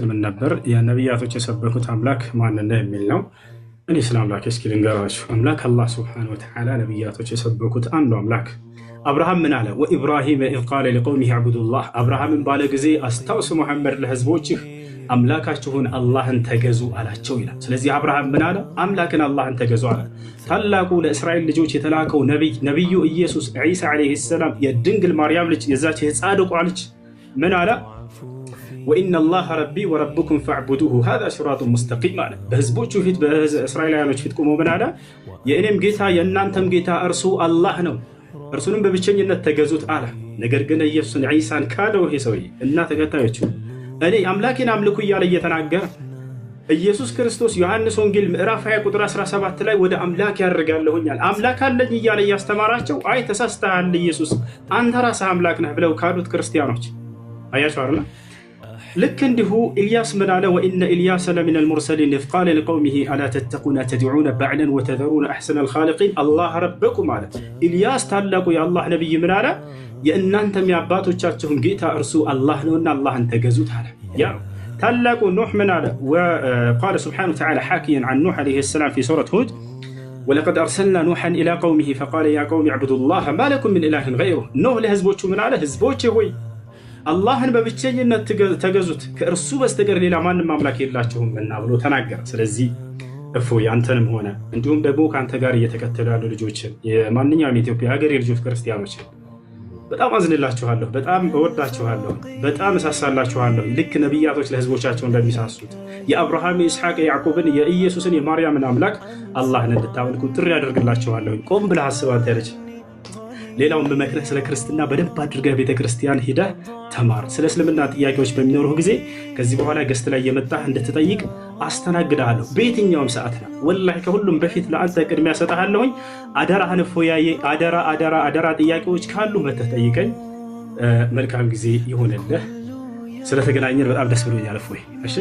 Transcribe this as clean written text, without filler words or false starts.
ምን ነበር የነብያቶች የሰበኩት አምላክ ማን ነው የሚል ነው። እኔ ስለ አምላክ እስኪ ልንገራችሁ። አምላክ አላህ Subhanahu Wa Ta'ala ነብያቶች የሰበኩት አንዱ አምላክ አብርሃም ምን አለ? ወኢብራሂም ኢዝ ቃለ ሊቀውሚሂ አዕቡዱላህ አብርሃምን ባለ ጊዜ አስታውስ ሙሐመድ ለህዝቦችህ አምላካችሁን አላህን ተገዙ አላቸው ይላል። ስለዚህ አብርሃም ምን አለ? አምላክን አላህን ተገዙ አለ። ታላቁ ለእስራኤል ልጆች የተላከው ነብዩ ኢየሱስ ዒሳ አለይሂ ሰላም የድንግል ማርያም ልጅ የዛች የጻድቋ ልጅ ምን አለ? ወኢነ አላህ ረቢ ወረብኩም ፈዕቡዱሁ ሃዛ ሲራጡን ሙስተቂም አለ። በህዝቦቹ ፊት በእስራኤላውያኖች ፊት ቆሞ ምን አለ? የእኔም ጌታ የእናንተም ጌታ እርሱ አላህ ነው፣ እርሱንም በብቸኝነት ተገዙት አለ። ነገር ግን ኢየሱስን ዒሳን ካደው ይሄ ሰውዬ እና ተከታዮቹ እኔ አምላኬን አምልኩ እያለ እየተናገረ ኢየሱስ ክርስቶስ ዮሐንስ ወንጌል ምዕራፍ 20 ቁጥር 17 ላይ ወደ አምላክ ያደርጋለሁኛል አምላክ አለኝ እያለ እያስተማራቸው አይ ተሳስተሃል ኢየሱስ አንተ ራስህ አምላክ ነህ ብለው ካዱት ክርስቲያኖች አያችሁ አይደል? ልክ እንዲሁ ኢልያስ ምን አለ? ወኢነ ኢልያስ ለሚን አልሙርሰሊን ኢዝ ቃለ ሊቀውሚሂ አላ ተተቁነ ተድዑነ በዕለን ወተዘሩነ አሕሰነ አልኻሊቂን አላህ ረበኩም አለ። ኢልያስ ታላቁ የአላህ ነቢይ ምን አለ? የእናንተም የአባቶቻችሁን ጌታ እርሱ አላህ ነውና አላህን ተገዙት አለ። ያ ታላቁ ኑሕ ምን አለ? ወቃለ ሱብሓነሁ ወተዓላ ሓኪየን ዐን ኑሕ ዐለይሂ ሰላም ፊ ሱረት ሁድ ወለቀድ አርሰልና ኑሐን ኢላ ቀውሚሂ ፈቃለ ያ ቀውሚ ዕቡዱላህ ማ ለኩም ሚን ኢላሂን ገይሩህ። ኑሕ ለህዝቦቹ ምን አለ? ህዝቦቼ ሆይ አላህን በብቸኝነት ተገዙት ከእርሱ በስተቀር ሌላ ማንም አምላክ የላችሁም እና ብሎ ተናገረ። ስለዚህ እፎይ አንተንም ሆነ እንዲሁም ደግሞ ከአንተ ጋር እየተከተሉ ያሉ ልጆችን የማንኛውም የኢትዮጵያ ሀገር የልጆች ክርስቲያኖች በጣም አዝንላችኋለሁ፣ በጣም እወዳችኋለሁ፣ በጣም እሳሳላችኋለሁ። ልክ ነቢያቶች ለህዝቦቻቸው እንደሚሳሱት የአብርሃም የኢስሐቅ የያዕቆብን የኢየሱስን የማርያምን አምላክ አላህን እንድታመልኩ ጥሪ ያደርግላችኋለሁ። ቆም ብለህ አስብ አንተ ልጅ። ሌላውን በመክረህ ስለ ክርስትና በደንብ አድርገህ ቤተክርስቲያን ሂደህ ተማር። ስለ እስልምና ጥያቄዎች በሚኖሩህ ጊዜ ከዚህ በኋላ ገስት ላይ የመጣህ እንድትጠይቅ አስተናግድሃለሁ በየትኛውም ሰዓት ነው። ወላሂ ከሁሉም በፊት ለአንተ ቅድሚያ ሰጥሃለሁኝ። አደራህን እፎያዬ፣ አደራ ጥያቄዎች ካሉ መተህ ጠይቀኝ። መልካም ጊዜ ይሆንልህ። ስለተገናኘን በጣም ደስ ብሎኛል እፎይ። እሺ